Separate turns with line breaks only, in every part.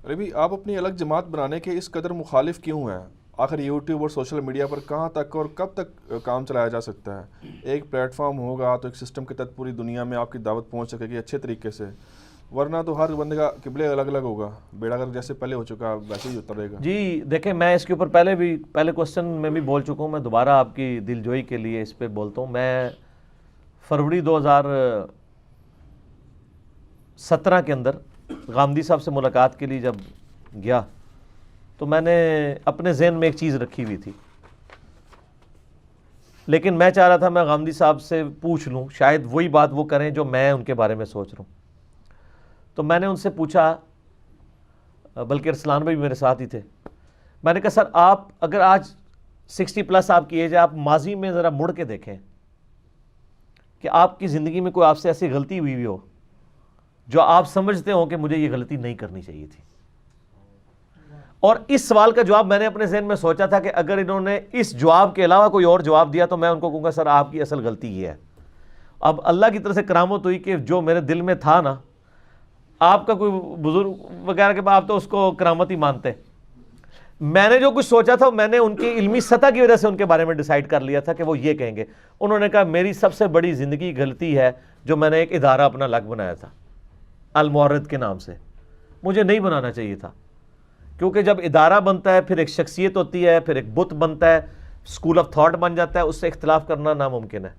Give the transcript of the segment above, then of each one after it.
ربی، آپ اپنی الگ جماعت بنانے کے اس قدر مخالف کیوں ہیں؟ آخر یوٹیوب اور سوشل میڈیا پر کہاں تک اور کب تک کام چلایا جا سکتا ہے؟ ایک پلیٹ فارم ہوگا تو ایک سسٹم کے تحت پوری دنیا میں آپ کی دعوت پہنچ سکے گی اچھے طریقے سے، ورنہ تو ہر بندے کا قبلے الگ الگ ہوگا، بیڑا گرک جیسے پہلے ہو چکا ویسے ہی ہوتا رہے گا۔
جی دیکھیں، میں اس کے اوپر پہلے کوسچن میں بھی بول چکا ہوں، میں دوبارہ آپ کی دل جوئی کے لیے اس پہ بولتا ہوں۔ میں فروری 2017 کے اندر غامدی صاحب سے ملاقات کے لیے جب گیا تو میں نے اپنے ذہن میں ایک چیز رکھی ہوئی تھی، لیکن میں چاہ رہا تھا میں غامدی صاحب سے پوچھ لوں، شاید وہی بات وہ کریں جو میں ان کے بارے میں سوچ رہا ہوں۔ تو میں نے ان سے پوچھا، بلکہ ارسلان بھائی بھی میرے ساتھ ہی تھے، میں نے کہا سر آپ اگر آج 60+ آپ کی ایج ہے، آپ ماضی میں ذرا مڑ کے دیکھیں کہ آپ کی زندگی میں کوئی آپ سے ایسی غلطی ہوئی ہو جو آپ سمجھتے ہوں کہ مجھے یہ غلطی نہیں کرنی چاہیے تھی۔ اور اس سوال کا جواب میں نے اپنے ذہن میں سوچا تھا کہ اگر انہوں نے اس جواب کے علاوہ کوئی اور جواب دیا تو میں ان کو کہوں گا سر آپ کی اصل غلطی یہ ہے۔ اب اللہ کی طرف سے کرامت ہوئی کہ جو میرے دل میں تھا نا، آپ کا کوئی بزرگ وغیرہ کے آپ تو اس کو کرامت ہی مانتے، میں نے جو کچھ سوچا تھا میں نے ان کی علمی سطح کی وجہ سے ان کے بارے میں ڈیسائیڈ کر لیا تھا کہ وہ یہ کہیں گے۔ انہوں نے کہا میری سب سے بڑی زندگی غلطی ہے جو میں نے ایک ادارہ اپنا الگ بنایا تھا المورد کے نام سے، مجھے نہیں بنانا چاہیے تھا، کیونکہ جب ادارہ بنتا ہے پھر ایک شخصیت ہوتی ہے، پھر ایک بت بنتا ہے، اسکول آف تھاٹ بن جاتا ہے، اس سے اختلاف کرنا ناممکن ہے۔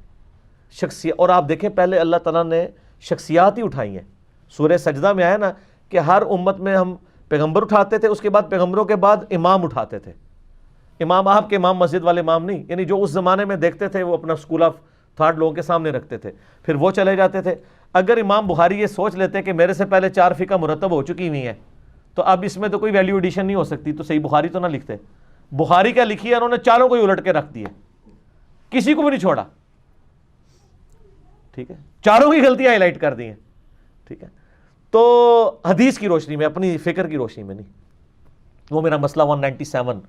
شخصیت، اور آپ دیکھیں پہلے اللہ تعالیٰ نے شخصیات ہی اٹھائی ہیں۔ سورہ سجدہ میں آیا نا کہ ہر امت میں ہم پیغمبر اٹھاتے تھے، اس کے بعد پیغمبروں کے بعد امام اٹھاتے تھے۔ امام آپ کے امام مسجد والے امام نہیں، یعنی جو اس زمانے میں دیکھتے تھے وہ اپنا اسکول آف تھاٹ لوگوں کے سامنے رکھتے تھے، پھر وہ چلے جاتے تھے۔ اگر امام بخاری یہ سوچ لیتے کہ میرے سے پہلے 4 فقہ مرتب ہو چکی ہوئی ہیں تو اب اس میں تو کوئی ویلیو ایڈیشن نہیں ہو سکتی، تو صحیح بخاری تو نہ لکھتے۔ بخاری کیا لکھی ہے، انہوں نے چاروں کو ہی الٹ کے رکھ دیے، کسی کو بھی نہیں چھوڑا، ٹھیک ہے، چاروں کی غلطیاں ہائی لائٹ کر دی ہیں، ٹھیک ہے۔ تو حدیث کی روشنی میں، اپنی فکر کی روشنی میں نہیں۔ وہ میرا مسئلہ 197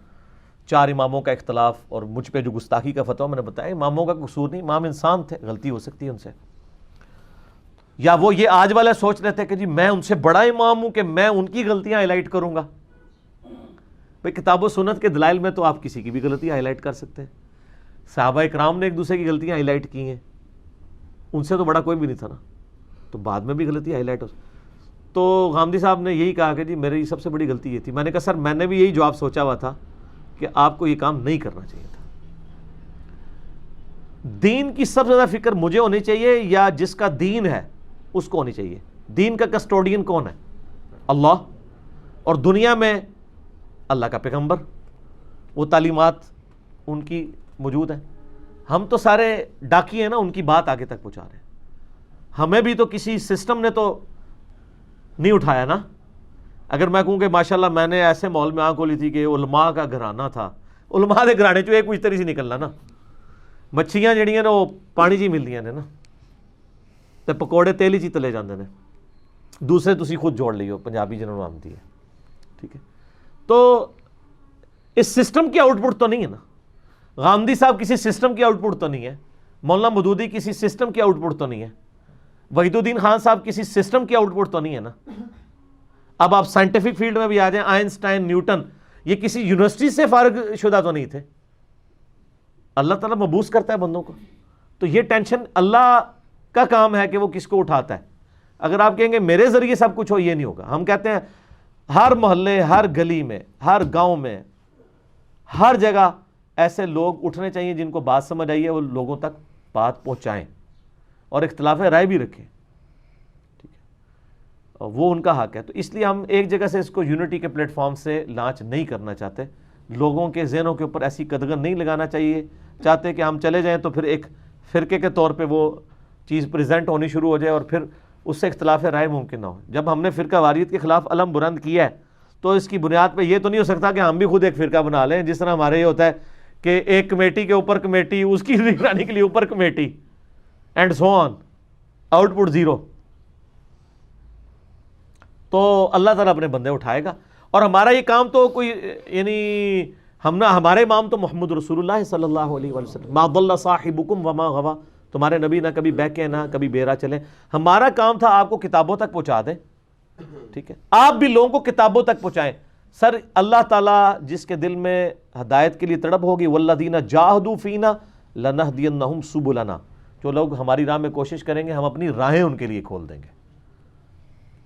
4 اماموں کا اختلاف اور مجھ پہ جو گستاخی کا فتویٰ میں نے بتایا، اماموں کا قصور نہیں، امام انسان تھے، غلطی ہو سکتی ہے ان سے، یا وہ یہ آج والا سوچ رہے تھے کہ جی میں ان سے بڑا امام ہوں کہ میں ان کی غلطیاں ہائی لائٹ کروں گا۔ بھئی کتاب و سنت کے دلائل میں تو آپ کسی کی بھی غلطی ہائی لائٹ کر سکتے ہیں۔ صحابہ اکرام نے ایک دوسرے کی غلطیاں ہائی لائٹ کی ہیں، ان سے تو بڑا کوئی بھی نہیں تھا نا، تو بعد میں بھی غلطی ہائی لائٹ ہو۔ تو غامدی صاحب نے یہی کہا کہ جی میری سب سے بڑی غلطی یہ تھی۔ میں نے کہا سر میں نے بھی یہی جواب سوچا ہوا تھا کہ آپ کو یہ کام نہیں کرنا چاہیے تھا۔ دین کی سب سے زیادہ فکر مجھے ہونی چاہیے یا جس کا دین ہے اس کو ہونی چاہیے؟ دین کا کسٹوڈین کون ہے؟ اللہ، اور دنیا میں اللہ کا پیغمبر، وہ تعلیمات ان کی موجود ہیں۔ ہم تو سارے ڈاکی ہیں نا، ان کی بات آگے تک پہنچا رہے ہیں۔ ہمیں بھی تو کسی سسٹم نے تو نہیں اٹھایا نا۔ اگر میں کہوں کہ ماشاءاللہ میں نے ایسے ماحول میں آنکھ کھولی تھی کہ علماء کا گھرانہ تھا، علماء کے گھرانے چوں ایک کچھ طرح سے نکلنا نا، مچھیاں جڑیاں نے وہ پانی جی ملدیاں نے نا، تے پکوڑے تیل ہی تلے جاندے نے، دوسرے تسی خود جوڑ لیو، پنجابی جنہوں نے آمدی ہے، ٹھیک ہے۔ تو اس سسٹم کی آؤٹ پٹ تو نہیں ہے نا، غامدی صاحب کسی سسٹم کی آؤٹ پٹ تو نہیں ہے، مولانا مودودی کسی سسٹم کی آؤٹ پٹ تو نہیں ہے، وحید الدین خان صاحب کسی سسٹم کی آؤٹ پٹ تو نہیں ہے نا۔ اب آپ سائنٹیفک فیلڈ میں بھی آ جائیں، آئنسٹائن، نیوٹن، یہ کسی یونیورسٹی سے فارغ شدہ تو نہیں تھے۔ اللہ تعالیٰ مبعوث کرتا ہے بندوں کو، تو یہ ٹینشن اللہ کا کام ہے کہ وہ کس کو اٹھاتا ہے۔ اگر آپ کہیں گے میرے ذریعے سب کچھ ہو، یہ نہیں ہوگا۔ ہم کہتے ہیں ہر محلے، ہر گلی میں، ہر گاؤں میں، ہر جگہ ایسے لوگ اٹھنے چاہیے جن کو بات سمجھ آئی ہے، وہ لوگوں تک بات پہنچائیں اور اختلاف رائے بھی رکھیں، ٹھیک ہے، اور وہ ان کا حق ہے۔ تو اس لیے ہم ایک جگہ سے اس کو یونٹی کے پلیٹ فارم سے لانچ نہیں کرنا چاہتے، لوگوں کے ذہنوں کے اوپر ایسی قدغن نہیں لگانا چاہتے کہ ہم چلے جائیں تو پھر ایک فرقے کے طور پہ وہ چیز پریزنٹ ہونی شروع ہو جائے اور پھر اس سے اختلاف رائے ممکن نہ ہو۔ جب ہم نے فرقہ واریت کے خلاف علم بلند کیا ہے تو اس کی بنیاد پہ یہ تو نہیں ہو سکتا کہ ہم بھی خود ایک فرقہ بنا لیں، جس طرح ہمارے یہ ہوتا ہے کہ ایک کمیٹی کے اوپر کمیٹی، اس کی نگرانی کے لیے اوپر committee, and so on, out put zero. تو اللہ تعالیٰ اپنے بندے اٹھائے گا، اور ہمارا یہ کام تو کوئی یعنی ہمارے امام تو محمد رسول اللہ صلی اللہ علیہ وسلم، ما ضل صاحبکم وما غوا، تمہارے نبی نہ کبھی بہکے نہ کبھی بیرا چلے۔ ہمارا کام تھا آپ کو کتابوں تک پہنچا دیں، ٹھیک ہے، آپ بھی لوگوں کو کتابوں تک پہنچائیں. سر اللہ تعالیٰ جس کے دل میں ہدایت کے لیے تڑپ ہوگی، والذین جاہدوا فینا لنہدینہم سبلنا، جو لوگ ہماری راہ میں کوشش کریں گے ہم اپنی راہیں ان کے لیے کھول دیں گے.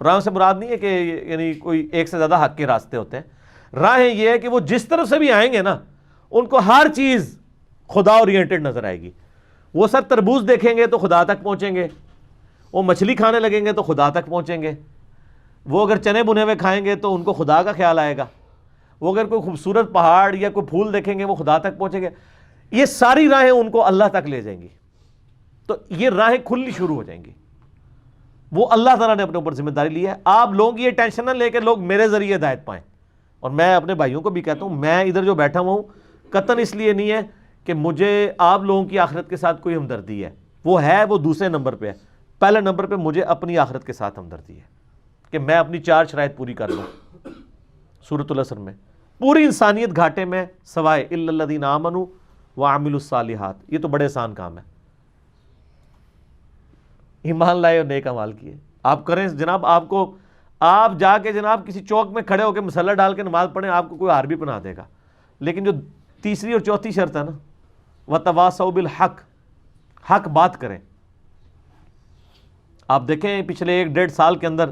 راہ سے مراد نہیں ہے کہ یعنی کوئی ایک سے زیادہ حق کے راستے ہوتے ہیں، راہیں یہ ہے کہ وہ جس طرف سے بھی آئیں گے نا ان کو ہر چیز خدا اورینٹڈ نظر آئے گی. وہ سر تربوز دیکھیں گے تو خدا تک پہنچیں گے، وہ مچھلی کھانے لگیں گے تو خدا تک پہنچیں گے، وہ اگر چنے بنے ہوئے کھائیں گے تو ان کو خدا کا خیال آئے گا، وہ اگر کوئی خوبصورت پہاڑ یا کوئی پھول دیکھیں گے وہ خدا تک پہنچیں گے. یہ ساری راہیں ان کو اللہ تک لے جائیں گی. تو یہ راہیں کھلنی شروع ہو جائیں گی. وہ اللہ تعالیٰ نے اپنے اوپر ذمہ داری لی ہے. آپ لوگوں کی یہ ٹینشن نہ لے کے لوگ میرے ذریعے ہدایت پائیں. اور میں اپنے بھائیوں کو بھی کہتا ہوں، میں ادھر جو بیٹھا ہوا ہوں قطعاً اس لیے نہیں ہے کہ مجھے آپ لوگوں کی آخرت کے ساتھ کوئی ہمدردی ہے، وہ دوسرے نمبر پہ ہے. پہلے نمبر پہ مجھے اپنی آخرت کے ساتھ ہمدردی ہے کہ میں اپنی 4 شرائط پوری کر لوں. سورۃ العصر میں پوری انسانیت گھاٹے میں سوائے الا الذین آمنوا وعملوا الصالحات. یہ تو بڑے آسان کام ہے، ایمان لائے اور نیک اعمال کیے. آپ کریں جناب، آپ جا کے جناب کسی چوک میں کھڑے ہو کے مسلح ڈال کے نماز پڑھیں، آپ کو کوئی ہار بھی پہنا دے گا. لیکن جو تیسری اور چوتھی شرط ہے نا، وتواصوا بالحق، حق بات کریں. آپ دیکھیں پچھلے 1-1.5 سال کے اندر،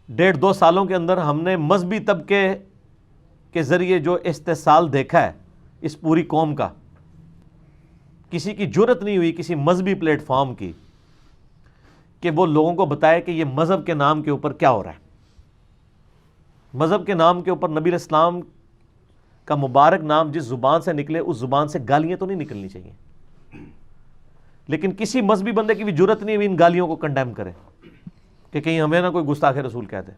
1.5-2 سالوں کے اندر ہم نے مذہبی طبقے کے ذریعے جو استحصال دیکھا ہے اس پوری قوم کا، کسی کی جرت نہیں ہوئی کسی مذہبی پلیٹ فارم کی کہ وہ لوگوں کو بتائے کہ یہ مذہب کے نام کے اوپر کیا ہو رہا ہے. مذہب کے نام کے اوپر نبی علیہ السلام کا مبارک نام جس زبان سے نکلے اس زبان سے گالیاں تو نہیں نکلنی چاہیے. لیکن کسی مذہبی بندے کی بھی جرت نہیں ہوئی ان گالیوں کو کنڈیم کرے کہ کہیں ہمیں نہ کوئی گستاخ رسول کہہ دے.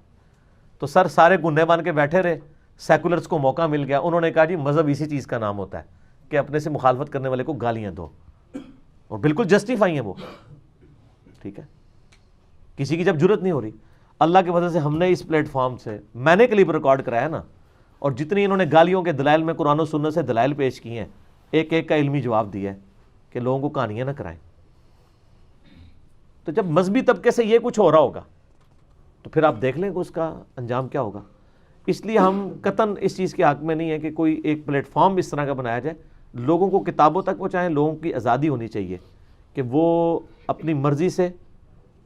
تو سر سارے گنڈے بن کے بیٹھے رہے، سیکولرز کو موقع مل گیا، انہوں نے کہا جی مذہب اسی چیز کا نام ہوتا ہے کہ اپنے سے مخالفت کرنے والے کو گالیاں دو، اور بالکل جسٹیفائی ہیں وہ. ٹھیک ہے، کسی کی جب جرت نہیں ہو رہی. اللہ کے وجہ سے ہم نے اس پلیٹ فارم سے میں نے کلپ ریکارڈ کرایا نا، اور جتنی انہوں نے گالیوں کے دلائل میں قرآن و سنت سے دلائل پیش کیے ہیں، ایک ایک کا علمی جواب دیا ہے کہ لوگوں کو کہانیاں نہ کرائیں. تو جب مذہبی طبقے سے یہ کچھ ہو رہا ہوگا تو پھر آپ دیکھ لیں کہ اس کا انجام کیا ہوگا. اس لیے ہم قطعاً اس چیز کے حق میں نہیں ہے کہ کوئی ایک پلیٹ فارم اس طرح کا بنایا جائے. لوگوں کو کتابوں تک پہنچائیں، لوگوں کی آزادی ہونی چاہیے کہ وہ اپنی مرضی سے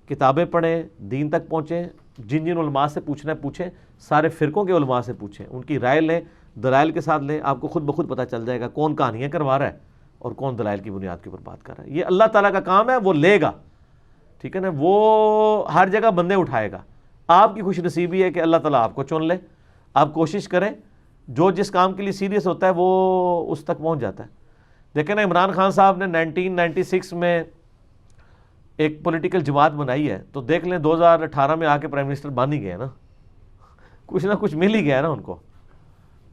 کتابیں پڑھیں، دین تک پہنچیں. جن علماء سے پوچھنا ہے پوچھیں، سارے فرقوں کے علماء سے پوچھیں، ان کی رائے لیں، دلائل کے ساتھ لیں. آپ کو خود بخود پتہ چل جائے گا کون کہانیاں کروا رہا ہے اور کون دلائل کی بنیاد کے اوپر بات کر رہا ہے. یہ اللہ تعالیٰ کا کام ہے، وہ لے گا. ٹھیک ہے نا، وہ ہر جگہ بندے اٹھائے گا. آپ کی خوش نصیبی ہے کہ اللہ تعالیٰ آپ کو چن لے. آپ کوشش کریں، جو جس کام کے لیے سیریس ہوتا ہے وہ اس تک پہنچ جاتا ہے. دیکھیں نا، عمران خان صاحب نے 1996 میں ایک پولیٹیکل جماعت بنائی ہے، تو دیکھ لیں 2018 میں آ کے پرائم منسٹر بن ہی گئے نا. کچھ نہ کچھ مل ہی گیا نا ان کو،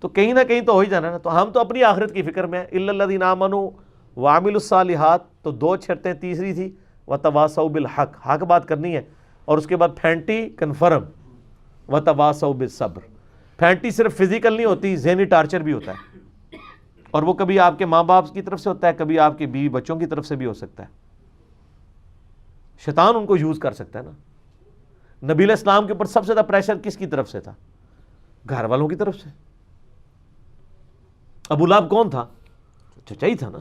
تو کہیں نہ کہیں تو ہو ہی جانا نا. تو ہم تو اپنی آخرت کی فکر میں الا الذین آمنوا وعملوا الصالحات، تو 2 شرطیں، تیسری تھی وتواصوا بالحق، حق بات کرنی ہے. اور اس کے بعد پھینٹی کنفرم وتواصوا بالصبر. پھینٹی صرف فزیکل نہیں ہوتی، ذہنی ٹارچر بھی ہوتا ہے، اور وہ کبھی آپ کے ماں باپ کی طرف سے ہوتا ہے، کبھی آپ کے بیوی بچوں کی طرف سے بھی ہو سکتا ہے. شیطان ان کو یوز کر سکتا ہے نا. نبی علیہ السلام کے اوپر سب سے زیادہ پریشر کس کی طرف سے تھا؟ گھر والوں کی طرف سے. ابو لہب کون تھا؟ چچا ہی تھا نا.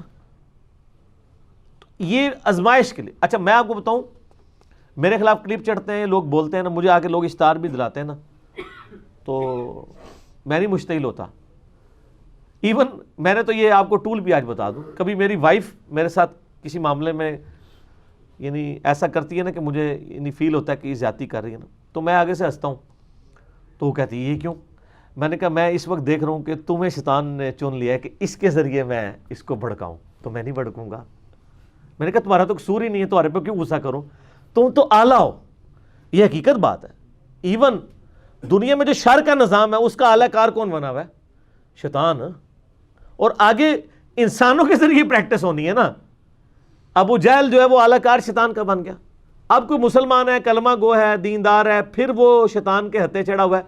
یہ آزمائش کے لیے. اچھا میں آپ کو بتاؤں، میرے خلاف کلپ چڑھتے ہیں لوگ، بولتے ہیں نا، مجھے آ کے لوگ اشتہار بھی دلاتے ہیں نا، تو میں نہیں مشتعل ہوتا. ایون میں نے تو یہ آپ کو ٹول بھی آج بتا دوں، کبھی میری وائف میرے ساتھ کسی معاملے میں یعنی ایسا کرتی ہے نا کہ مجھے یعنی فیل ہوتا ہے کہ یہ زیادتی کر رہی ہے نا، تو میں آگے سے ہنستا ہوں. تو وہ کہتی ہے یہ کیوں؟ میں نے کہا میں اس وقت دیکھ رہا ہوں کہ تمہیں شیطان نے چن لیا ہے کہ اس کے ذریعے میں اس کو بھڑکاؤں، تو میں نہیں بھڑکوں گا. میں نے کہا تمہارا تو قصور ہی نہیں ہے، تمہارے پہ کیوں غصہ کروں؟ تم تو اعلیٰ ہو. یہ حقیقت بات ہے. ایون دنیا میں جو شر کا نظام ہے اس کا اعلیٰ کار کون بنا ہوا ہے؟ شیطان. اور آگے انسانوں کے ذریعے پریکٹس ہونی ہے نا. ابو جہل جو ہے وہ اعلیٰ کار شیطان کا بن گیا. اب کوئی مسلمان ہے، کلمہ گو ہے، دیندار ہے، پھر وہ شیطان کے ہتھے چڑھا ہوا ہے،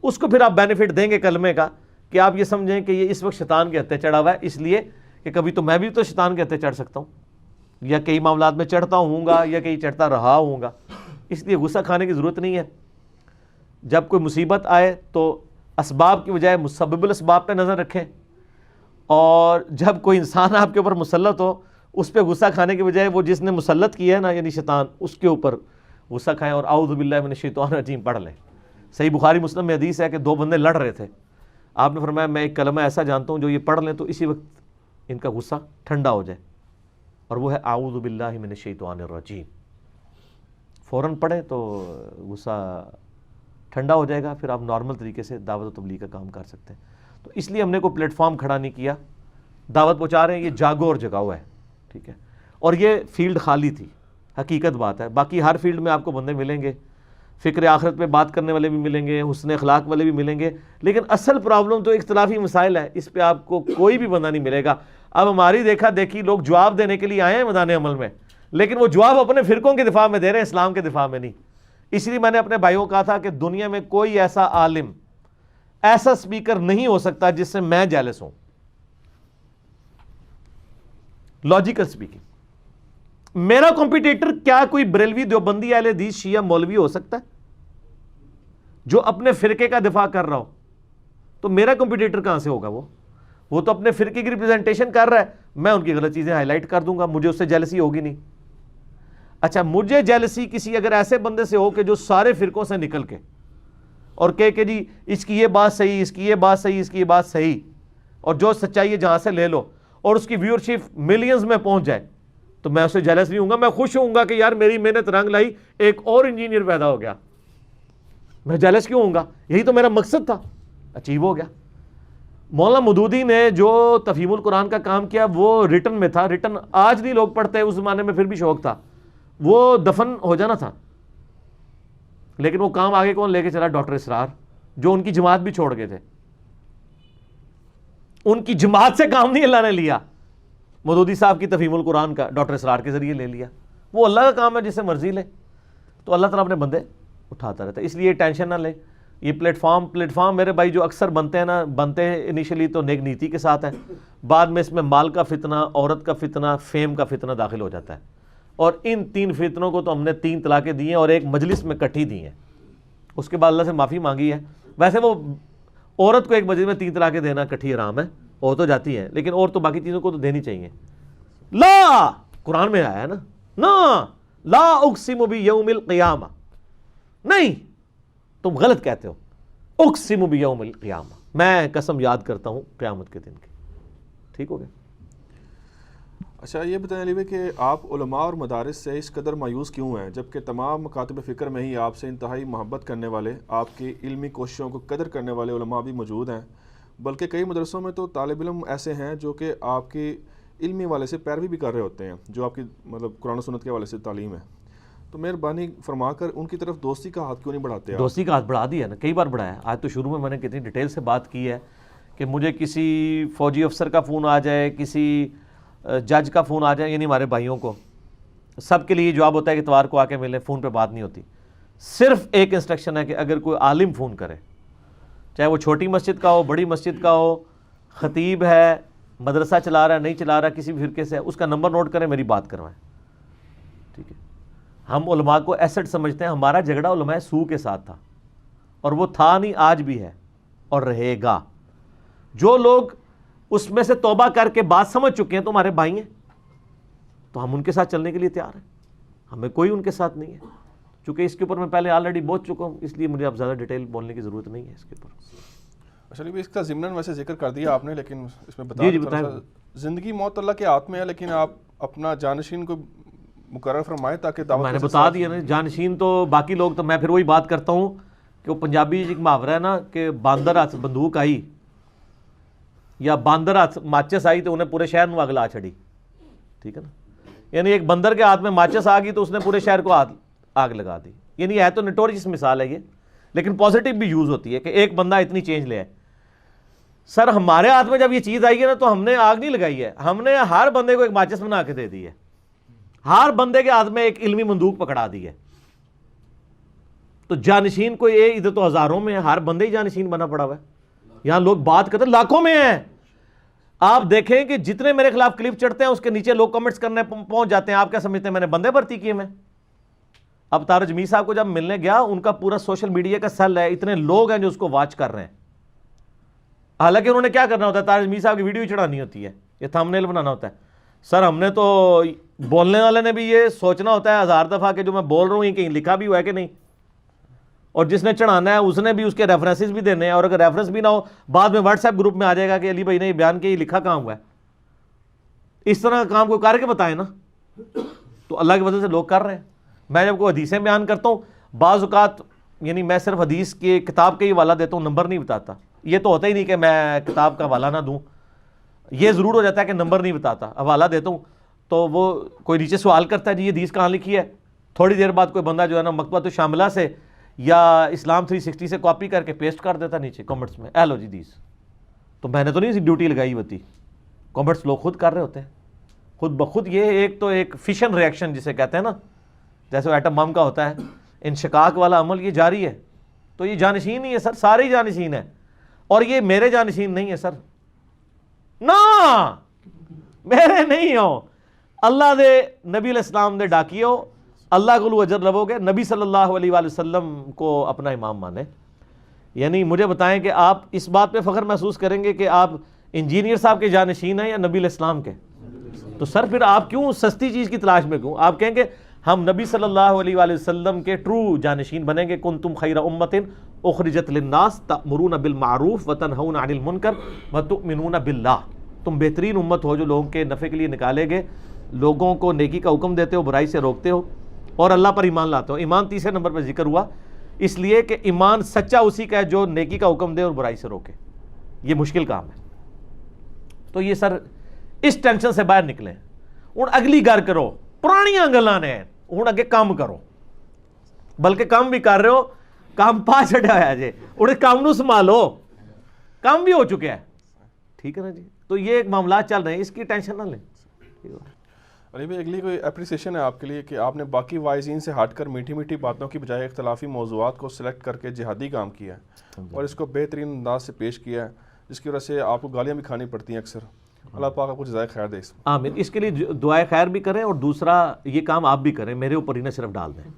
اس کو پھر آپ بینیفٹ دیں گے کلمے کا کہ آپ یہ سمجھیں کہ یہ اس وقت شیطان کے ہتھے چڑھا ہوا ہے، اس لیے کہ کبھی تو میں بھی تو شیطان کے ہتھے چڑھ سکتا ہوں، یا کئی معاملات میں چڑھتا ہوں گا، یا کہیں چڑھتا رہا ہوں گا. اس لیے غصہ کھانے کی ضرورت نہیں ہے. جب کوئی مصیبت آئے تو اسباب کی بجائے مسبب الاسباب پہ نظر رکھیں، اور جب کوئی انسان آپ کے اوپر مسلط ہو اس پہ غصہ کھانے کی بجائے وہ جس نے مسلط کیا ہے نا یعنی شیطان، اس کے اوپر غصہ کھائیں اور اعوذ باللہ من الشیطان الرجیم پڑھ لیں۔ صحیح بخاری مسلم میں حدیث ہے کہ 2 بندے لڑ رہے تھے، آپ نے فرمایا میں ایک کلمہ ایسا جانتا ہوں جو یہ پڑھ لیں تو اسی وقت ان کا غصہ ٹھنڈا ہو جائے، اور وہ ہے اعوذ باللہ من الشیطان الرجیم۔ فوراً پڑھیں تو غصہ ٹھنڈا ہو جائے گا، پھر آپ نارمل طریقے سے دعوت و تبلیغ کا کام کر سکتے ہیں۔ تو اس لیے ہم نے کوئی پلیٹ فارم کھڑا نہیں کیا، دعوت پہنچا رہے ہیں، یہ جاگو اور جگاؤ ہے، ٹھیک ہے۔ اور یہ فیلڈ خالی تھی، حقیقت بات ہے، باقی ہر فیلڈ میں آپ کو بندے ملیں گے، فکر آخرت پہ بات کرنے والے بھی ملیں گے، حسن اخلاق والے بھی ملیں گے، لیکن اصل پرابلم تو اختلافی مسائل ہے، اس پہ آپ کو کوئی بھی بندہ نہیں ملے گا۔ اب ہماری دیکھا دیکھی لوگ جواب دینے کے لیے آئے ہیں میدان عمل میں، لیکن وہ جواب اپنے فرقوں کے دفاع میں دے رہے ہیں، اسلام کے دفاع میں نہیں۔ اس لیے میں نے اپنے بھائیوں کو کہا تھا کہ دنیا میں کوئی ایسا عالم، ایسا سپیکر نہیں ہو سکتا جس سے میں جیلس ہوں، لاجیکل سپیکنگ۔ میرا کمپیٹیٹر کیا کوئی بریلوی، دیوبندی، اہل حدیث، شیعہ، مولوی ہو سکتا ہے جو اپنے فرقے کا دفاع کر رہا ہو؟ تو میرا کمپیٹیٹر کہاں سے ہوگا؟ وہ تو اپنے فرقے کی ریپرزنٹیشن کر رہا ہے، میں ان کی غلط چیزیں ہائی لائٹ کر دوں گا، مجھے اس سے جیلسی ہوگی نہیں۔ اچھا، مجھے جیلسی کسی اگر ایسے بندے سے ہو کہ جو سارے فرقوں سے نکل کے اور کہ جی اس کی یہ بات صحیح، اس کی یہ بات صحیح، اس کی یہ بات صحیح، اور جو سچائی ہے جہاں سے لے لو، اور اس کی ویورشپ ملینز میں پہنچ جائے، تو میں اس سے جیلس نہیں ہوں گا، میں خوش ہوں گا کہ یار میری محنت رنگ لائی، ایک اور انجینئر پیدا ہو گیا۔ میں جیلس کیوں ہوں گا؟ یہی تو میرا مقصد تھا، اچیو ہو گیا۔ مولانا مودودی نے جو تفہیم القرآن کا کام کیا وہ ریٹن میں تھا، ریٹن آج نہیں لوگ پڑھتے، اس زمانے میں پھر بھی شوق تھا، وہ دفن ہو جانا تھا، لیکن وہ کام آگے کون لے کے چلا؟ ڈاکٹر اسرار، جو ان کی جماعت بھی چھوڑ گئے تھے، ان کی جماعت سے کام نہیں اللہ نے لیا، مودودی صاحب کی تفہیم القرآن کا ڈاکٹر اسرار کے ذریعے لے لیا۔ وہ اللہ کا کام ہے، جسے مرضی لے، تو اللہ تعالیٰ اپنے بندے اٹھاتا رہتا ہے، اس لیے ٹینشن نہ لیں۔ یہ پلیٹ فارم میرے بھائی جو اکثر بنتے ہیں انیشلی تو نیک نیتی کے ساتھ ہے، بعد میں اس میں مال کا فتنہ، عورت کا فتنہ، فیم کا فتنہ داخل ہو جاتا ہے، اور ان 3 فتنوں کو تو ہم نے 3 طلاقیں دی ہیں اور ایک مجلس میں کٹھی دی ہیں، اس کے بعد اللہ سے معافی مانگی ہے۔ ویسے وہ عورت کو ایک مجلس میں 3 طلاقیں دینا کٹھی حرام ہے، ہو تو جاتی ہے، لیکن اور تو باقی چیزوں کو تو دینی چاہیے۔ لا، قرآن میں آیا ہے نا، لا اقسم بیوم القیامہ، نہیں، تم غلط کہتے ہو، اقسم بیوم القیامہ، میں قسم یاد کرتا ہوں قیامت کے دن کی۔ ٹھیک ہو گیا؟
اچھا، یہ بتائیں علی بھائی کہ آپ علماء اور مدارس سے اس قدر مایوس کیوں ہیں، جبکہ تمام مکاتب فکر میں ہی آپ سے انتہائی محبت کرنے والے، آپ کی علمی کوششوں کو قدر کرنے والے علماء بھی موجود ہیں، بلکہ کئی مدرسوں میں تو طالب علم ایسے ہیں جو کہ آپ کی علمی والے سے پیروی بھی کر رہے ہوتے ہیں، جو آپ کی مطلب قرآن و سنت کے حوالے سے تعلیم ہے، تو مہربانی فرما کر ان کی طرف دوستی کا ہاتھ کیوں نہیں بڑھاتے آپ؟
دوستی کا ہاتھ بڑھا دیا نا، کئی بار بڑھایا۔ آج تو شروع میں نے کتنی ڈیٹیل سے بات کی ہے کہ مجھے کسی فوجی افسر کا فون آ جائے، کسی جج کا فون آ جائے، یعنی ہمارے بھائیوں کو سب کے لیے جواب ہوتا ہے کہ اتوار کو آ کے ملیں، فون پہ بات نہیں ہوتی۔ صرف ایک انسٹرکشن ہے کہ اگر کوئی عالم فون کرے، چاہے وہ چھوٹی مسجد کا ہو، بڑی مسجد کا ہو، خطیب ہے، مدرسہ چلا رہا ہے، نہیں چلا رہا، کسی بھی فرقے سے ہے، اس کا نمبر نوٹ کریں، میری بات کروائیں، ٹھیک ہے؟ ہم علماء کو ایسٹ سمجھتے ہیں، ہمارا جھگڑا علماء سو کے ساتھ تھا، اور وہ تھا نہیں، آج بھی ہے اور رہے گا۔ جو لوگ اس میں سے توبہ کر کے بات سمجھ چکے ہیں تو ہمارے بھائی ہیں، تو ہم ان کے ساتھ چلنے کے لیے تیار ہیں، ہمیں کوئی ان کے ساتھ نہیں ہے، چونکہ اس کے اوپر میں پہلے آلریڈی بول چکا ہوں، اس لیے مجھے اب زیادہ ڈیٹیل بولنے کی ضرورت نہیں ہے اس کے اوپر۔
اچھا، اس کا ضمناً ویسے ذکر کر دیا آپ نے، لیکن اس میں
جی بتائیں۔
زندگی موت اللہ کے ہاتھ میں ہے، لیکن آپ اپنا جانشین کو مقرر فرمائے تاکہ دعوت،
میں نے بتا دیا نا جانشین، تو باقی لوگ تو میں پھر وہی بات کرتا ہوں کہ وہ پنجابی ایک محاورہ ہے نا کہ باندر ہاتھ بندوق آئی یا باندر ہاتھ ماچس آئی تو انہیں پورے شہر میں آگ لا چھڑی، ٹھیک ہے نا؟ یعنی ایک بندر کے ہاتھ میں ماچس آ گئی تو اس نے پورے شہر کو آگ لگا دی، یعنی ہے تو نٹوریس مثال ہے یہ، لیکن پازیٹیو بھی یوز ہوتی ہے کہ ایک بندہ اتنی چینج لے آئے۔ سر ہمارے ہاتھ میں جب یہ چیز آئی ہے نا تو ہم نے آگ نہیں لگائی ہے، ہم نے ہر بندے کو ایک ماچس بنا کے دے دی ہے، ہر بندے کے ہاتھ میں ایک علمی بندوق پکڑا دی ہے۔ تو جانشین کوئی ادھر تو ہزاروں میں ہے، ہر بندے ہی جانشین بنا پڑا ہوا ہے، یہاں لوگ بات کرتے ہیں لاکھوں میں ہیں۔ آپ دیکھیں کہ جتنے میرے خلاف کلپ چڑھتے ہیں اس کے نیچے لوگ کمنٹس کرنے پہنچ جاتے ہیں، آپ کیا سمجھتے ہیں میں نے بندے بھرتی کیے؟ میں اب تارج میر صاحب کو جب ملنے گیا، ان کا پورا سوشل میڈیا کا سیل ہے، اتنے لوگ ہیں جو اس کو واچ کر رہے ہیں، حالانکہ انہوں نے کیا کرنا ہوتا ہے، تارج میر صاحب کی ویڈیو چڑھانی ہوتی ہے، یہ تھمبنیل بنانا ہوتا ہے۔ سر ہم نے تو بولنے والے نے بھی یہ سوچنا ہوتا ہے 1000 دفعہ کہ جو میں بول رہا ہوں یہ کہیں لکھا بھی ہوا ہے کہ نہیں، اور جس نے چڑھانا ہے اس نے بھی اس کے ریفرنسز بھی دینے ہیں، اور اگر ریفرنس بھی نہ ہو بعد میں واٹس ایپ گروپ میں آ جائے گا کہ علی بھائی نے یہ بیان کیا، یہ لکھا کہاں ہوا ہے۔ اس طرح کا کام کوئی کر کے بتائے نا، تو اللہ کی وجہ سے لوگ کر رہے ہیں۔ میں جب کوئی حدیثیں بیان کرتا ہوں، بعض اوقات یعنی میں صرف حدیث کی کتاب کے ہی حوالہ دیتا ہوں، نمبر نہیں بتاتا۔ یہ تو ہوتا ہی نہیں کہ میں کتاب کا حوالہ نہ دوں، یہ ضرور ہو جاتا ہے کہ نمبر نہیں بتاتا، حوالہ دیتا ہوں تو وہ کوئی نیچے سوال کرتا ہے جی یہ حدیث کہاں لکھی ہے، تھوڑی دیر بعد کوئی بندہ جو ہے نا مکتبۃ الشاملہ سے یا اسلام 360 سے کاپی کر کے پیسٹ کر دیتا نیچے کمنٹس میں، اے لو جی حدیث۔ تو میں نے تو نہیں ڈیوٹی لگائی ہوتی، کمنٹس لوگ خود کر رہے ہوتے ہیں خود بخود۔ یہ ایک تو ایک فشن ریئیکشن جسے کہتے ہیں نا، جیسے ایٹم بم کا ہوتا ہے انشقاق والا عمل، یہ جاری ہے۔ تو یہ جانشین نہیں ہے سر، سارے ہی جانشین ہیں، اور یہ میرے جانشین نہیں ہے سر، نا میرے نہیں ہو، اللہ دے نبی علیہ السلام دے ڈاکیو، اللہ کو اجر لبو گے، نبی صلی اللہ علیہ وآلہ وسلم کو اپنا امام مانے۔ یعنی مجھے بتائیں کہ آپ اس بات پہ فخر محسوس کریں گے کہ آپ انجینئر صاحب کے جانشین ہیں یا نبی علیہ السلام کے؟ تو سر پھر آپ کیوں سستی چیز کی تلاش میں کیوں؟ آپ کہیں گے ہم نبی صلی اللہ علیہ وآلہ وسلم کے ٹرو جانشین بنیں گے، کنتم خیر امۃ اخرجت للناس تأمرون بالمعروف وتنہون عن المنکر وتؤمنون باللہ۔ تم بہترین امت ہو جو لوگوں کے نفع کے لیے نکالے گئے، لوگوں کو نیکی کا حکم دیتے ہو، برائی سے روکتے ہو، اور اللہ پر ایمان لاتے ہو۔ ایمان تیسرے نمبر پہ ذکر ہوا، اس لیے کہ ایمان سچا اسی کا ہے جو نیکی کا حکم دے اور برائی سے روکے۔ یہ مشکل کام ہے۔ تو یہ سر اس ٹینشن سے باہر نکلیں، ہوں اگلی گل کرو، پرانیاں گلاں نے ہوں اگے کام کرو، بلکہ کام بھی کر رہے ہو، کام پا چھڈیا ہوا جے، ہوں کام نو سنبھالو، کام بھی ہو چکا ہے، ٹھیک ہے نا جی۔ تو یہ ایک معاملات چل رہے ہیں، اس کی ٹینشن نہ لیں۔
علی بھائی اگلی کوئی اپریسیشن ہے آپ کے لیے کہ آپ نے باقی وائزین سے ہٹ کر میٹھی میٹھی باتوں کی بجائے اختلافی موضوعات کو سلیکٹ کر کے جہادی کام کیا ہے اور اس کو بہترین انداز سے پیش کیا ہے، جس کی وجہ سے آپ کو گالیاں بھی کھانی پڑتی ہیں اکثر۔ اللہ پاک آپ کو جزائے خیر دے اس میں۔
آمین۔ اس کے لیے دعائے خیر بھی کریں، اور دوسرا یہ کام آپ بھی کریں، میرے اوپر ہی نہ صرف ڈال دیں۔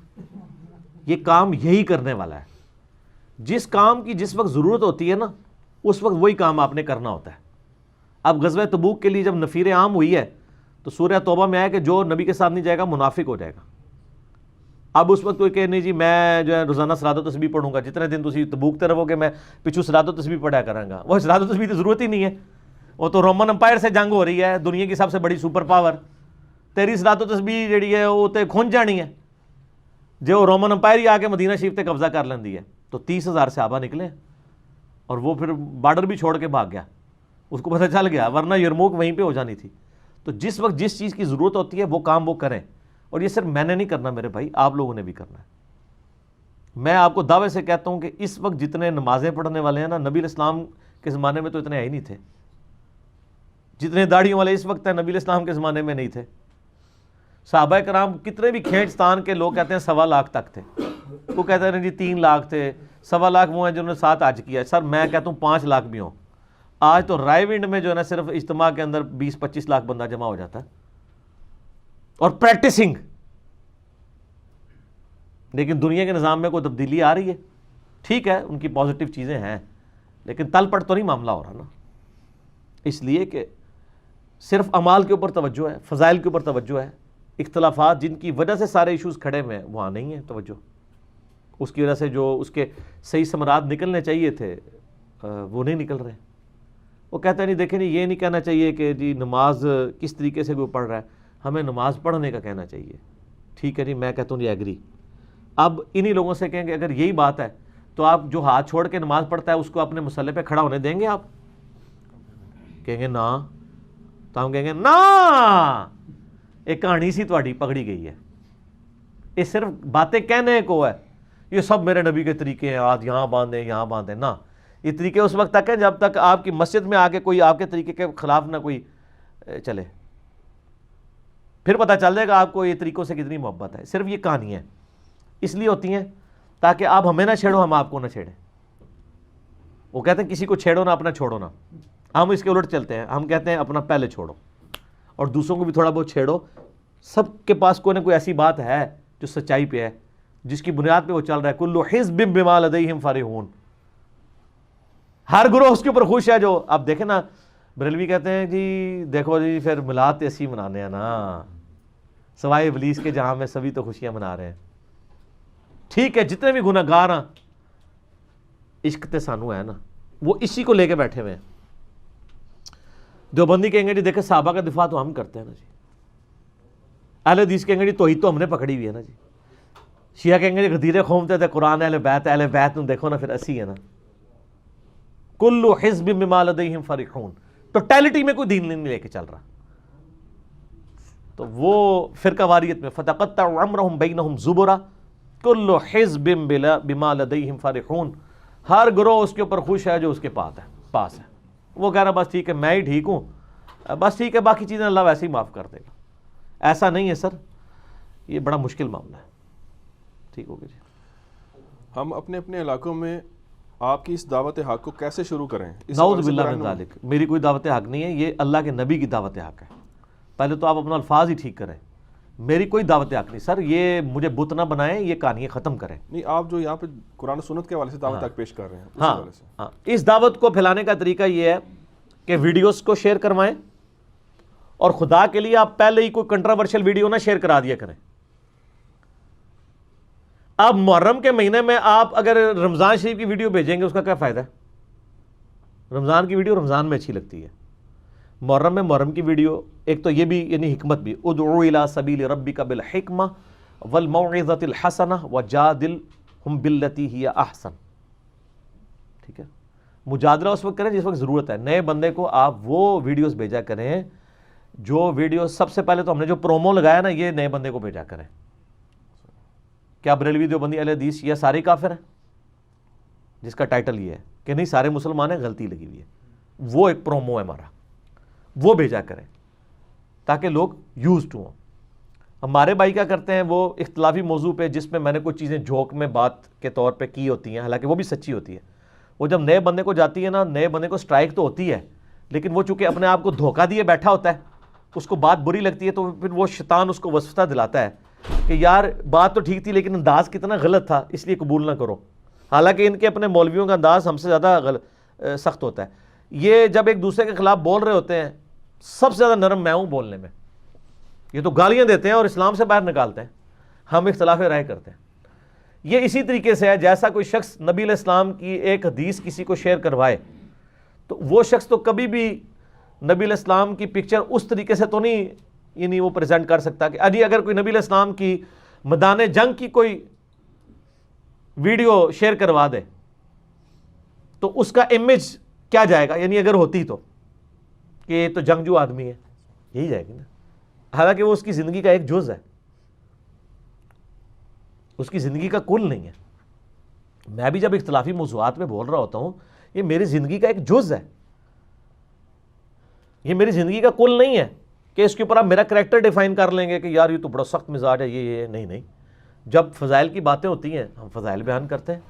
یہ کام یہی کرنے والا ہے، جس کام کی جس وقت ضرورت ہوتی ہے نا اس وقت وہی کام آپ نے کرنا ہوتا ہے۔ اب غزوہ تبوک کے لیے جب نفیر عام ہوئی ہے تو سورہ توبہ میں آیا کہ جو نبی کے ساتھ نہیں جائے گا منافق ہو جائے گا۔ اب اس وقت کوئی کہ نہیں جی میں جو ہے روزانہ صلاۃ و تسبیح پڑھوں گا، جتنے دن تسی تبوک تے رہو گے میں پچھو صلاۃ و تسبیح پڑھا کراں گا۔ وہ صلاۃ و تسبیح کی ضرورت ہی نہیں ہے، وہ تو رومن امپائر سے جنگ ہو رہی ہے، دنیا کی سب سے بڑی سپر پاور، تیری صلاۃ و تسبیح جڑی ہے وہ تے کھن جانی ہے جو رومن امپائر ہی آ کے مدینہ شریف تے قبضہ کر لیندی ہے۔ تو 30,000 صحابہ نکلے اور وہ پھر بارڈر بھی چھوڑ کے بھاگ گیا، اس کو پتہ چل گیا، ورنہ یرموک وہیں پہ ہو جانی تھی۔ تو جس وقت جس چیز کی ضرورت ہوتی ہے وہ کام وہ کریں، اور یہ صرف میں نے نہیں کرنا میرے بھائی، آپ لوگوں نے بھی کرنا ہے۔ میں آپ کو دعوے سے کہتا ہوں کہ اس وقت جتنے نمازیں پڑھنے والے ہیں نا، نبی علیہ السلام کے زمانے میں تو اتنے ہی نہیں تھے۔ جتنے داڑھیوں والے اس وقت ہیں نبی علیہ السلام کے زمانے میں نہیں تھے۔ صحابہ کرام کتنے بھی کھینچتان کے لوگ کہتے ہیں 1.25 لاکھ تک تھے، وہ کہتے ہیں جی 3 لاکھ تھے، 1.25 لاکھ وہ ہیں جنہوں نے 7 حج کیا ہے۔ سر میں کہتا ہوں 5 لاکھ بھی ہوں۔ آج تو رائے ونڈ میں جو ہے نا صرف اجتماع کے اندر 20-25 لاکھ بندہ جمع ہو جاتا ہے، اور پریکٹسنگ۔ لیکن دنیا کے نظام میں کوئی تبدیلی آ رہی ہے، ٹھیک ہے ان کی پازیٹیو چیزیں ہیں، لیکن تل پٹ تو نہیں معاملہ ہو رہا نا۔ اس لیے کہ صرف اعمال کے اوپر توجہ ہے، فضائل کے اوپر توجہ ہے، اختلافات جن کی وجہ سے سارے ایشوز کھڑے ہوئے ہیں وہاں نہیں ہے توجہ۔ اس کی وجہ سے جو اس کے صحیح ثمرات نکلنے چاہیے تھے وہ نہیں نکل رہے۔ وہ کہتا ہے نہیں دیکھیں نہیں، یہ نہیں کہنا چاہیے کہ جی نماز کس طریقے سے کوئی پڑھ رہا ہے، ہمیں نماز پڑھنے کا کہنا چاہیے۔ ٹھیک ہے جی، میں کہتا ہوں جی ایگری۔ اب انہی لوگوں سے کہیں گے اگر یہی بات ہے تو آپ جو ہاتھ چھوڑ کے نماز پڑھتا ہے اس کو اپنے مصلی پہ کھڑا ہونے دیں گے؟ آپ کہیں گے نا، تو ہم کہیں گے نا، ایک کہانی سی تہاڈی پکڑی گئی ہے، یہ صرف باتیں کہنے کو ہے، یہ سب میرے نبی کے طریقے ہیں، آج یہاں باندھیں یہاں باندھیں۔ نا، یہ طریقے اس وقت تک ہیں جب تک آپ کی مسجد میں آ کے کوئی آپ کے طریقے کے خلاف نہ کوئی چلے، پھر پتہ چل جائے گا آپ کو یہ طریقوں سے کتنی محبت ہے۔ صرف یہ کہانیاں اس لیے ہوتی ہیں تاکہ آپ ہمیں نہ چھیڑو، ہم آپ کو نہ چھیڑیں۔ وہ کہتے ہیں کسی کو چھیڑو نہ اپنا چھوڑو نہ، ہم اس کے الٹ چلتے ہیں، ہم کہتے ہیں اپنا پہلے چھوڑو اور دوسروں کو بھی تھوڑا بہت چھیڑو۔ سب کے پاس کوئی نہ کوئی ایسی بات ہے جو سچائی پہ ہے، جس کی بنیاد پہ وہ چل رہا ہے. کل حزب بما لدیہم فرحون, ہر گروہ اس کے اوپر خوش ہے. جو آپ دیکھیں نا, بریلوی کہتے ہیں جی دیکھو جی پھر میلاد اسی منانے ہیں نا, سوائے ابلیس کے جہاں میں سبھی تو خوشیاں منا رہے ہیں. ٹھیک ہے, جتنے بھی گناہ گار ہیں, عشق تے سانو ہے نا, وہ اسی کو لے کے بیٹھے ہوئے ہیں. دیوبندی کہیں گے جی دیکھیں صحابہ کا دفاع تو ہم کرتے ہیں نا جی, اہل حدیث کہیں گے جی توحید تو ہم نے پکڑی ہوئی ہے نا جی, شیعہ کہیں گے جی غدیرے کھومتے تھے قرآن اہل بیت نو دیکھو نا پھر اسی ہے نا. کل حزب بما لدیہم فرحون, ٹوٹیلٹی میں کوئی دین نہیں لے کے چل رہا. تو وہ فرقہ واریت میں فتقطعوا امرهم بینہم زبرا کل حزب بما لدیہم فرحون, ہر گروہ اس کے اوپر خوش ہے جو اس کے پاس ہے. وہ کہہ رہا بس ٹھیک ہے میں ہی ٹھیک ہوں, بس ٹھیک ہے باقی چیزیں اللہ ویسے ہی معاف کر دے گا. ایسا نہیں ہے سر, یہ بڑا مشکل معاملہ ہے. ٹھیک ہوگا جی.
ہم اپنے اپنے علاقوں میں آپ کی اس دعوت حق کو کیسے شروع کریں؟
نعوذ باللہ من ذالک, میری کوئی دعوت حق نہیں ہے, یہ اللہ کے نبی کی دعوت حق ہے. پہلے تو آپ اپنا الفاظ ہی ٹھیک کریں. میری کوئی دعوت حق نہیں سر, یہ مجھے بت نہ بنائیں, یہ کہانیاں ختم کریں.
نہیں, آپ جو یہاں پہ قرآن و سنت کے حوالے سے دعوت حق پیش کر رہے ہیں, اس
ہاں
حوالے سے
ہاں, اس دعوت کو پھیلانے کا طریقہ یہ ہے کہ ویڈیوز کو شیئر کروائیں, اور خدا کے لیے آپ پہلے ہی کوئی کنٹراورشل ویڈیو نہ شیئر کرا دیا کریں. اب محرم کے مہینے میں آپ اگر رمضان شریف کی ویڈیو بھیجیں گے اس کا کیا فائدہ ہے؟ رمضان کی ویڈیو رمضان میں اچھی لگتی ہے, محرم میں محرم کی ویڈیو. ایک تو یہ بھی یعنی حکمت بھی, ادعو الی سبیل ربک بالحکمہ والموعظۃ الحسنہ وجادلہم باللتی ہی احسن. ٹھیک ہے, مجادلہ اس وقت کریں جس وقت ضرورت ہے. نئے بندے کو آپ وہ ویڈیوز بھیجا کریں جو ویڈیو سب سے پہلے تو ہم نے جو پرومو لگایا نا, یہ نئے بندے کو بھیجا کریں. کیا بریلوی دیوبندی اہل حدیث یہ سارے کافر ہیں؟ جس کا ٹائٹل یہ ہے کہ نہیں سارے مسلمان ہیں, غلطی لگی ہوئی ہے. وہ ایک پرومو ہے ہمارا, وہ بھیجا کریں تاکہ لوگ یوزڈ ہوں. ہمارے بھائی کیا کرتے ہیں, وہ اختلافی موضوع پہ جس میں نے کوئی چیزیں جھوک میں بات کے طور پہ کی ہوتی ہیں, حالانکہ وہ بھی سچی ہوتی ہے, وہ جب نئے بندے کو جاتی ہے نا, نئے بندے کو سٹرائک تو ہوتی ہے, لیکن وہ چونکہ اپنے آپ کو دھوکہ دیے بیٹھا ہوتا ہے, اس کو بات بری لگتی ہے, تو پھر وہ شیطان اس کو وسوسہ دلاتا ہے کہ یار بات تو ٹھیک تھی لیکن انداز کتنا غلط تھا, اس لیے قبول نہ کرو. حالانکہ ان کے اپنے مولویوں کا انداز ہم سے زیادہ سخت ہوتا ہے. یہ جب ایک دوسرے کے خلاف بول رہے ہوتے ہیں, سب سے زیادہ نرم میں ہوں بولنے میں. یہ تو گالیاں دیتے ہیں اور اسلام سے باہر نکالتے ہیں, ہم اختلاف رائے کرتے ہیں. یہ اسی طریقے سے ہے جیسا کوئی شخص نبی علیہ السلام کی ایک حدیث کسی کو شیئر کروائے, تو وہ شخص تو کبھی بھی نبی علیہ السلام کی پکچر اس طریقے سے تو نہیں یعنی وہ پریزنٹ کر سکتا کہ ابھی اگر کوئی نبی علیہ السلام کی میدان جنگ کی کوئی ویڈیو شیئر کروا دے تو اس کا امیج کیا جائے گا, یعنی اگر ہوتی تو کہ یہ تو جنگجو آدمی ہے, یہی جائے گی نا. حالانکہ وہ اس کی زندگی کا ایک جز ہے, اس کی زندگی کا کل نہیں ہے. میں بھی جب اختلافی موضوعات میں بول رہا ہوتا ہوں, یہ میری زندگی کا ایک جز ہے, یہ میری زندگی کا کل نہیں ہے کہ اس کے اوپر آپ میرا کریکٹر ڈیفائن کر لیں گے کہ یار یہ تو بڑا سخت مزاج ہے, یہ نہیں. جب فضائل کی باتیں ہوتی ہیں ہم فضائل بیان کرتے ہیں,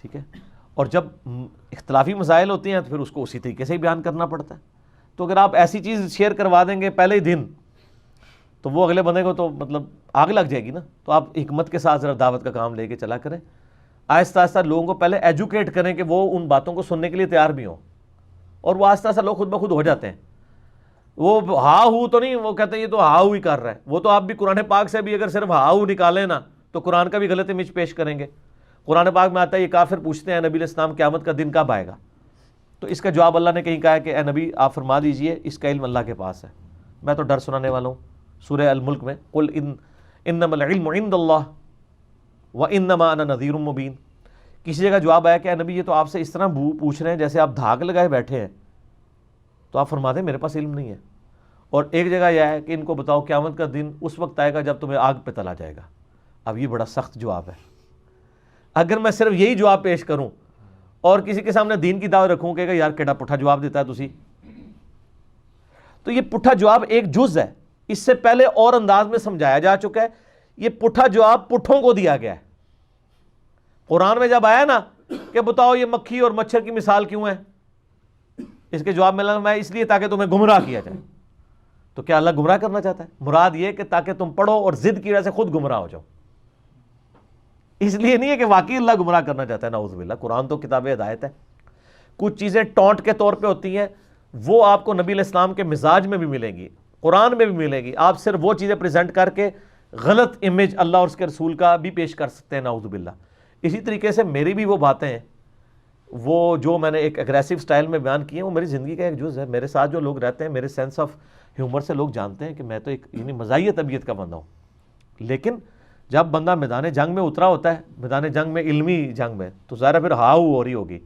ٹھیک ہے, اور جب اختلافی مسائل ہوتی ہیں تو پھر اس کو اسی طریقے سے ہی بیان کرنا پڑتا ہے. تو اگر آپ ایسی چیز شیئر کروا دیں گے پہلے ہی دن, تو وہ اگلے بندے کو تو مطلب آگ لگ جائے گی نا. تو آپ حکمت کے ساتھ ذرا دعوت کا کام لے کے چلا کریں, آہستہ آہستہ لوگوں کو پہلے ایجوکیٹ کریں کہ وہ ان باتوں کو سننے کے لیے تیار بھی ہوں, اور وہ آہستہ آہستہ لوگ خود بخود ہو جاتے ہیں. وہ ہا ہو تو نہیں, وہ کہتے ہیں یہ تو ہا ہو ہی کر رہا ہے. وہ تو آپ بھی قرآن پاک سے بھی اگر صرف ہا ہو نکالیں نا تو قرآن کا بھی غلط امیج پیش کریں گے. قرآن پاک میں آتا ہے یہ کافر پوچھتے ہیں نبی علیہ السلام قیامت کا دن کب آئے گا, تو اس کا جواب اللہ نے کہیں کہا ہے کہ اے نبی آپ فرما دیجئے اس کا علم اللہ کے پاس ہے, میں تو ڈر سنانے والا ہوں. سورہ الملک میں قل انما العلم عند اللہ وانما انا نذیر مبین. کسی جگہ جواب آیا کہ اے نبی یہ تو آپ سے اس طرح پوچھ رہے ہیں جیسے آپ دھاگ لگائے بیٹھے ہیں, تو آپ فرما دیں میرے پاس علم نہیں ہے. اور ایک جگہ یہ ہے کہ ان کو بتاؤ قیامت کا دن اس وقت آئے گا جب تمہیں آگ پہ تلا جائے گا. اب یہ بڑا سخت جواب ہے. اگر میں صرف یہی جواب پیش کروں اور کسی کے سامنے دین کی دعوت رکھوں کہ یار کیڑا پٹھا جواب دیتا ہے تسی, تو یہ پٹھا جواب ایک جز ہے. اس سے پہلے اور انداز میں سمجھایا جا چکا ہے. یہ پٹھا جواب پٹھوں کو دیا گیا ہے. قرآن میں جب آیا نا کہ بتاؤ یہ مکھی اور مچھر کی مثال کیوں ہے, اس کے جواب میں اس لیے تاکہ تمہیں گمراہ کیا جائے. تو کیا اللہ گمراہ کرنا چاہتا ہے؟ مراد یہ کہ تاکہ تم پڑھو اور ضد کی وجہ سے خود گمراہ ہو جاؤ. اس لیے نہیں ہے کہ واقعی اللہ گمراہ کرنا چاہتا ہے، نعوذ باللہ، قرآن تو کتاب ہدایت ہے۔ کچھ چیزیں ٹونٹ کے طور پہ ہوتی ہیں، وہ آپ کو نبی علیہ السلام کے مزاج میں بھی ملیں گی، قرآن میں بھی ملے گی، آپ صرف وہ چیزیں پریزنٹ کر کے غلط امیج اللہ اور اس کے رسول کا بھی پیش کر سکتے ہیں، نعوذ باللہ۔ اسی طریقے سے میری بھی وہ باتیں ہیں، وہ جو میں نے ایک اگریسو سٹائل میں بیان کی ہیں، وہ میری زندگی کا ایک جز ہے۔ میرے ساتھ جو لوگ رہتے ہیں، میرے سینس آف ہیومر سے لوگ جانتے ہیں کہ میں تو ایک یعنی مزاحیہ طبیعت کا بندہ ہوں، لیکن جب بندہ میدان جنگ میں اترا ہوتا ہے، میدان جنگ میں علمی جنگ میں، تو ظاہر ہے پھر ہاؤ ہو رہی ہوگی،